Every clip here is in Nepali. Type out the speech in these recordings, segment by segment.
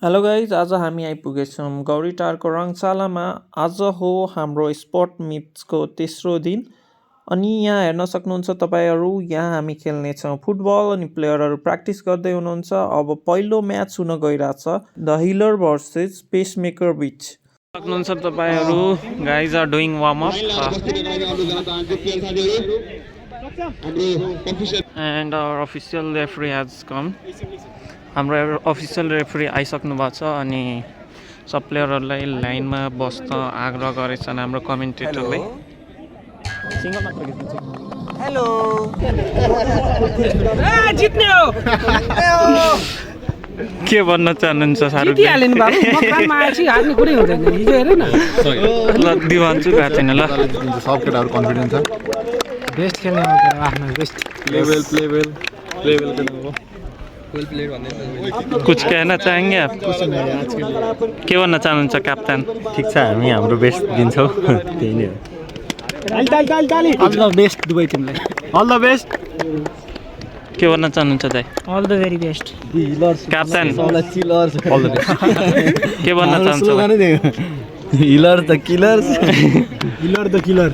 हेलो गाइज, आज हामी आइपुगेछौँ गौरीटारको रङशालामा। आज हो हाम्रो स्पोर्ट मिट्सको तेस्रो दिन अनि यहाँ हेर्न सक्नुहुन्छ तपाईँहरू। यहाँ हामी खेल्नेछौँ फुटबल अनि प्लेयरहरू प्र्याक्टिस गर्दै हुनुहुन्छ। अब पहिलो म्याच हुन गइरहेछ द हिलर भर्सेस पेसमेकर बिच। सक्नुहुन्छ तपाईँहरू, guys are doing warm up and our official referee has come. हाम्रो अफिसियल रेफरी आइसक्नु भएको छ अनि सब प्लेयरहरूलाई लाइनमा बस्न आग्रह गरेछन् हाम्रो कमेन्टेटरले। सिंगल मात्र गीत हेलो ए जित्ने हो के भन्न चाहनुहुन्छ सारू जी? हाल्नु बाबु मक्कामा आएपछि हार्ने कुरै हुँदैन। हिजो हेर न ल दिवान्छु गएको छैन। ल सब केटाहरु कन्फिडेन्ट छ। बेस्ट खेल्ने हो आफ्नो बेस्ट प्ले वेल गर्नु हो। वेल प्लेड भन्दै कुछ कहना चाहेंगे आप? के भन्न चाहनुहुन्छ क्याप्टन? ठीक छ, हामी हाम्रो बेस्ट दिन्छौँ, त्यही नै हो। अल द बेस्ट दुवै टिमलाई, अल द बेस्ट। के भन्न चाहनुहुन्छ दाइ? All the very best captain all the best. के भन्न चाहन्छ? Healer the killers, Healer the killer.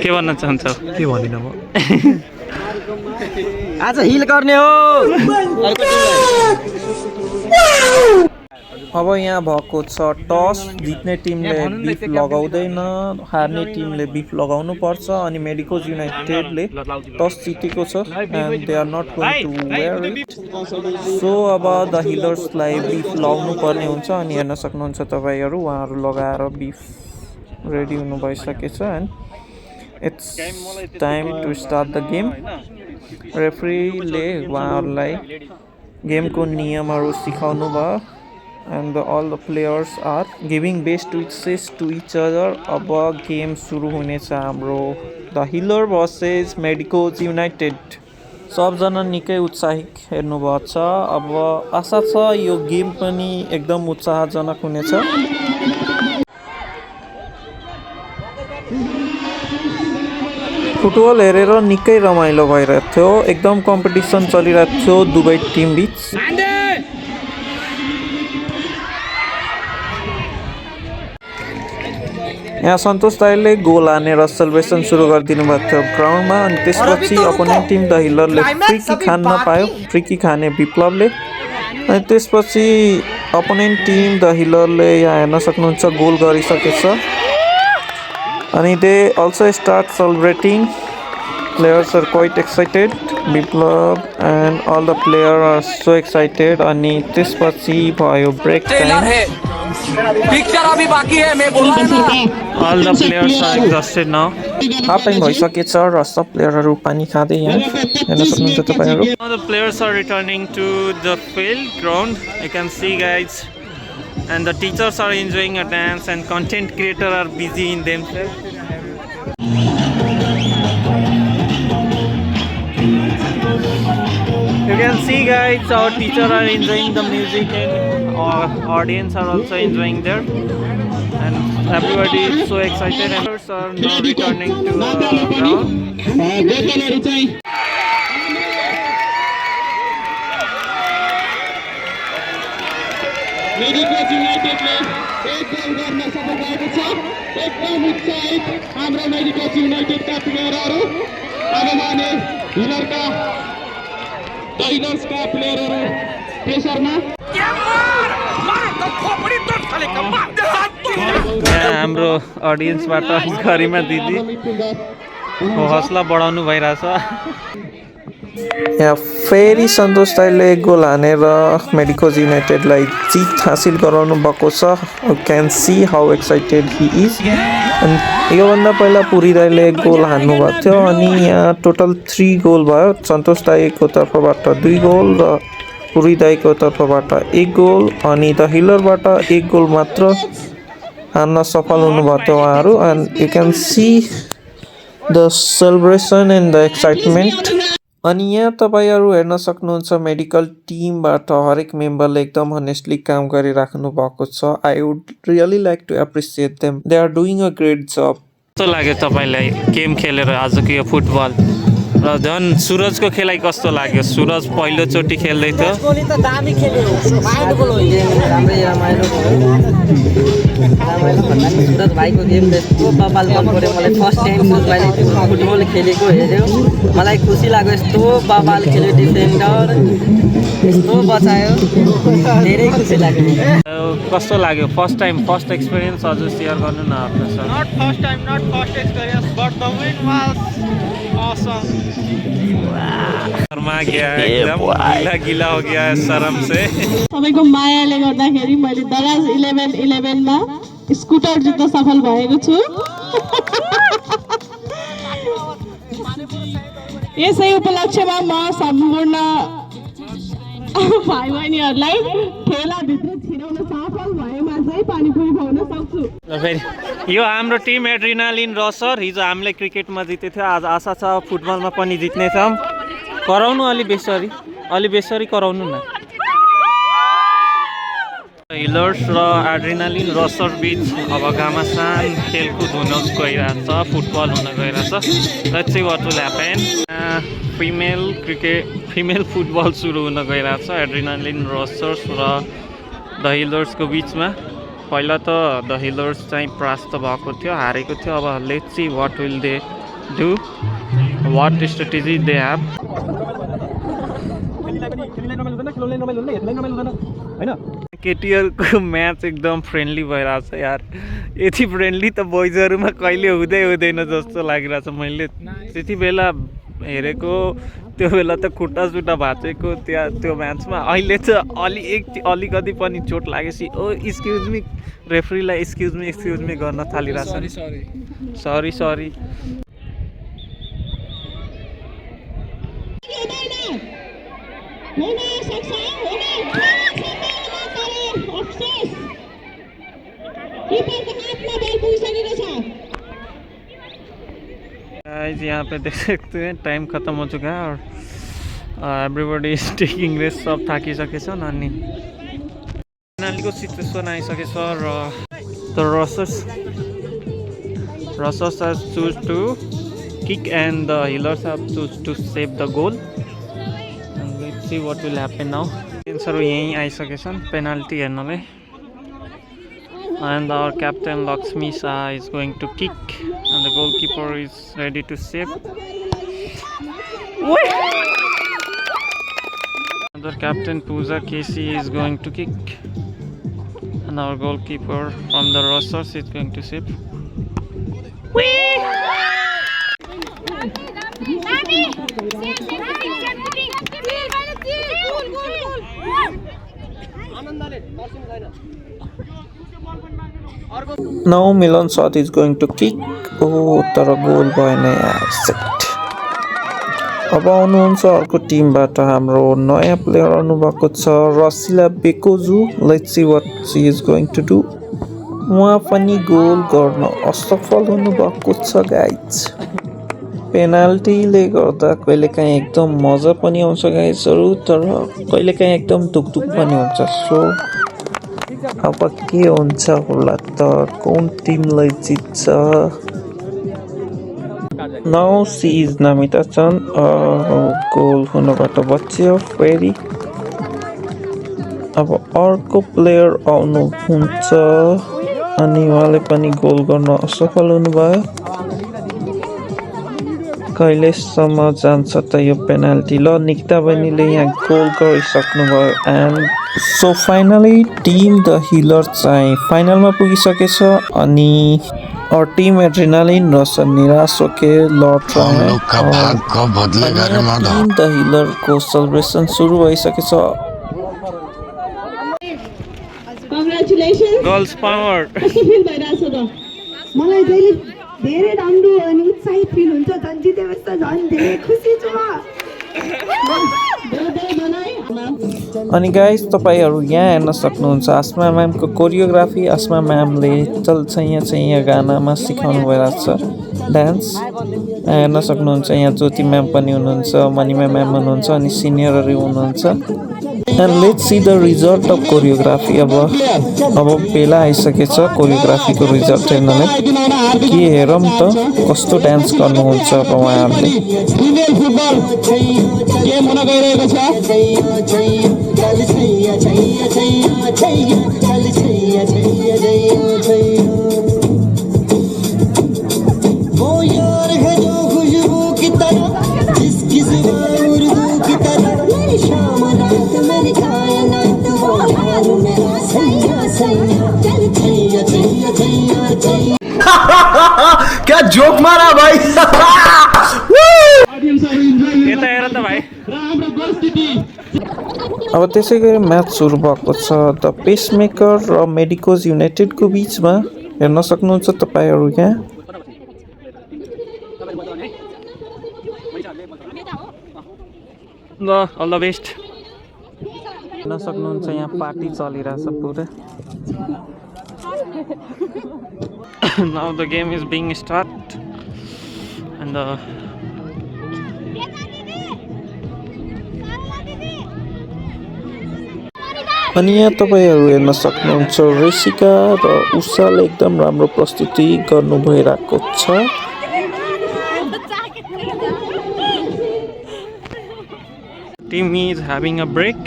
के भन्न चाहन्छ? के भन्दिनँ म, आज हिल गर्ने हो। अब यहाँ भएको छ टस। जित्ने टिमले बिफ लगाउँदैन, हार्ने टिमले बिफ लगाउनु पर्छ अनि मेडिकोज युनाइटेडले टस जितेको छ and they are not going to wear it. So अब द हिलर्सलाई बिफ लगाउनु पर्ने हुन्छ अनि हेर्न सक्नुहुन्छ तपाईँहरू, उहाँहरू लगाएर बिफ रेडी हुनु भइसकेछ and it's time to start the game. रेफ्रीले उहाँहरूलाई गेमको नियमहरू सिकाउनु भयो and all the players are giving best wishes to each other. अब गेम सुरु हुनेछ हाम्रो the Healer versus Medicos United. सबजना निकै उत्साहित हेर्नु भएको छ। अब आशा छ यो गेम पनि एकदम उत्साहजनक हुनेछ। फुटबल हेरेर निकै रमाइलो भइरहेको थियो, एकदम कम्पिटिसन चलिरहेको थियो दुवै टिम बिच। यहाँ सन्तोष दाइले गोल हानेर सेलिब्रेसन सुरु गरिदिनु भएको थियो ग्राउन्डमा अनि त्यसपछि अपोनेन्ट टिम द हिलरले फ्री किक हान्न पायो, फ्री किक हाने विप्लवले। अनि त्यसपछि अपोनेन्ट टिम द हिलरले यहाँ हेर्न सक्नुहुन्छ गोल गरिसकेछ अनि they also start celebrating. Players are quite excited, Biplav and all the player are so excited. अनि त्यसपछि भयो ब्रेक टाइम। पिक्चर अभी बाकी है, मैं बोल रहा हूं। All the players are exhausted now. Half time भइसकेछ र सब प्लेयरहरू पानी खाँदै यहाँ हेर्न सक्नुहुन्छ तपाईहरु। Now the players are returning to the field ground. You can see guys, and the teachers are enjoying a dance and content creators are busy in themselves. You can see guys, our teachers are enjoying the music and our audience are also enjoying there, and everybody is so excited and players are now returning to the ground. Medicos युनाइटेडले एक गोल गर्न सफल भएको छ। एकदम उत्साहित हाम्रो मेडिकोज युनाइटेडका प्लेयरहरू। अब भने हिलरका हिलर्सका प्लेयरहरू प्रेसरमा। यहाँ हाम्रो अडियन्सबाट गरिमा दिदी हौसला बढाउनु भइरहेछ। यहाँ फेरि सन्तोष दाइले गोल हानेर मेडिकोज युनाइटेडलाई जित हासिल गराउनु भएको छ। You can see how excited he is. अनि योभन्दा पहिला पुरी दाइले गोल हान्नु भएको थियो अनि यहाँ टोटल 3 गोल भयो। सन्तोष दाइको तर्फबाट 2 गोल र पुरी दाइको तर्फबाट 1 गोल अनि द हिलरबाट 1 गोल मात्र हान्न सफल हुनुभएको थियो उहाँहरू। And you can see the celebration and the excitement. अनि यहाँ तपाईहरु हेर्न सक्नुहुन्छ मेडिकल टिमबाट हरेक मेम्बरले एकदम हनेस्टली काम गरिराख्नु भएको छ। I would really like to appreciate them, they are doing a great job. कस्तो लाग्यो तपाईलाई गेम खेलेर आजको यो फुटबल? र झन् सुरजको खेलाइ कस्तो लाग्यो? सुरज पहिलोचोटि खेल्दै थियो। गोली त दामी खेल्यो माइन्डफुल हो राम्रै रमाइलो भन्दा नि सुरज भाइको गेम यस्तो बबाल मन पऱ्यो मलाई। फर्स्ट टाइम सुरज भाइले फुटबल खेलेको हेऱ्यो मलाई खुसी लाग्यो। यस्तो बबाल खेल्यो डिफेन्डर यस्तो बचायो धेरै खुसी लाग्यो। कस्तो लाग्यो फर्स्ट एक्सपिरियन्स हजुर सेयर गर्नु न आफ्नो sir. Not first experience, but the win was awesome. शर्मा गया एकदम गीला हो गया है शर्म से। सबैको मायाले गर्दाखेरि मैले दराज 11-11 मा स्कुटर जित्न सफल भएको छु। यसै उपलक्ष्यमा म सम्पूर्ण भाइ बहिनीहरूलाई खेलाभित्र छिराउन सफल भएमा चाहिँ पानीपुरी खुवाउन सक्छु। र फेरि यो हाम्रो टिम एड्रिनालिन रसर हिजो हामीले क्रिकेटमा जितेको थियो। आज आशा छ फुटबलमा पनि जित्नेछौँ। कराउनु अलि बेसरी कराउनु न। हिलर्स र एड्रिनालिन रसर बिच अब घमासान खेलकुद हुन गइरहेको छ, फुटबल हुन गइरहेको छ। Let's see what will happen. Female football सुरु हुन गइरहेको छ एड्रिनालिन रसर्स र द हिलर्सको बिचमा। पहिला त द हिलर्स चाहिँ परास्त भएको थियो, हारेको थियो। अब let's see what will they do, what strategy they have. केटीहरूको म्याच एकदम फ्रेन्डली भइरहेको छ यार। यति फ्रेन्डली त बोइजहरूमा कहिले हुँदैन जस्तो लागिरहेछ। मैले त्यति बेला हेरेको त्यो बेला त खुट्टा सुट्टा भाँचेको त्यो म्याचमा। अहिले चाहिँ अलिकति पनि चोट लागेपछि ओ एक्सक्युज मी रेफ्रीलाई एक्सक्युज मी गर्न थालिरहेछ। सरी गाइस यहाँ पे देख सकते हैं टाइम खत्म हो चुका है और एभ्रीबडी इज टेकिङ रेस्ट। सब थाकिसकेछन् अनि फाइनलीको सिचुएसन आइसकेछ र the Rushers has choose to kick and the Healers have choose to save the goal. Let's see what will happen now. एन्सरहरू यहीँ आइसकेछन् पेनाल्टी हेर्नलाई। And our captain Lakshmi Shah is going to kick and the goalkeeper is ready to save. Another captain Pooja Casey is going to kick and our goalkeeper from the Rossers is going to save. Now Milan Saad is going to kick. Oh, तर गोल भएन यार, सेट। अब आउनुहुन्छ अर्को टिमबाट हाम्रो नयाँ प्लेयर आउनुभएको छ Rasila Bekoju. Let's see what she is going to do. उहाँ पनि गोल गर्न असफल हुनुभएको छ गाइज। पेनाल्टीले गर्दा कहिलेकाहीँ एकदम मजा पनि आउँछ गाइजहरू, तर कहिलेकाहीँ एकदम दुख पनि हुन्छ। सो अब के हुन्छ होला त, कुन टिमलाई जित्छ? Now see is Namita Chand goal हुनबाट बच्यो फेरि। अब अर्को प्लेयर आउनुहुन्छ अनि उहाँले पनि गोल गर्न असफल हुनुभयो। कहिलेसम्म जान्छ त यो पेनाल्टी? ल निकिता बहिनीले यहाँ गोल गरिसक्नुभयो। And so finally team the Healer चाहिँ फाइनलमा पुगिसकेछ अनि और टीम एड्रेनालिन रसर निराश होके लौट रहा है। टीम द हिलर को सेलिब्रेशन शुरू भइसकेछ। Congratulations. Girls power. कस्तो फिल भइरहेछ त? मलाई जहिले धेरै राम्रो अनि उत्साहित फिल हुन्छ। झन् जितेपछि त झन् धेरै खुसी छु म। अनि गाइस तपाईँहरू यहाँ हेर्न सक्नुहुन्छ आसमा म्यामको कोरियोग्राफी। आसमा म्यामले चल छैया गानामा सिकाउनु भइरहेको छ डान्स। हेर्न सक्नुहुन्छ यहाँ ज्योति म्याम पनि हुनुहुन्छ, मणिमा म्याम हुनुहुन्छ अनि सिनियरहरू हुनुहुन्छ। And let's see the result of choreography. अब बेला आइसकेछ कोरियोग्राफीको रिजल्ट हेर्नलाई के हेरौँ त कस्तो डान्स गर्नुहुन्छ अब उहाँहरूले फिमेल फुटबल गेम हुन गइरहेको क्या जोक मारा भाई अब त्यसै गरी म्याच सुरु भएको छ द पेसमेकर र मेडिकोज युनाइटेडको बिचमा हेर्न सक्नुहुन्छ तपाईहरू यहाँ ल अल द बेस्ट हेर्न सक्नुहुन्छ यहाँ पार्टी चलिरहेछ पुरा Now the game is being started and अनि यहाँ तपाईहरू हेर्न सक्नुहुन्छ रेसिका र उषाले एकदम राम्रो प्रस्तुति गर्नु भइरहेको छ team is having a break.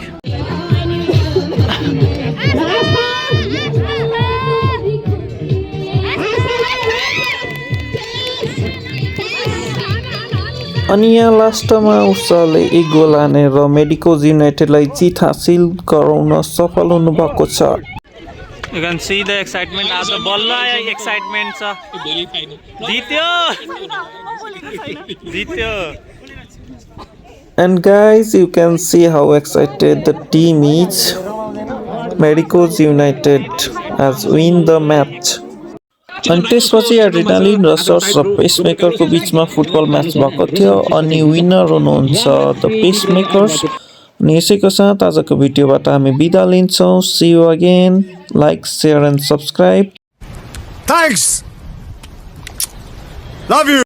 अनि यहाँ लास्टमा उषाले एक गोल हानेर मेडिकोज युनाइटेडलाई जित हासिल गराउन सफल हुनुभएको छ You can see the excitement as the ball excitement cha Dityo And guys, you can see how excited the team is. Medicos United has win the match. अनि त्यसपछि एड्रिनालिन र सर्स र पेसमेकरको बिचमा फुटबल म्याच भएको थियो अनि विनर हुनुहुन्छ द पेसमेकर्स अनि यसैको साथ आजको भिडियोबाट हामी बिदा लिन्छौँ see you again like share and subscribe thanks love you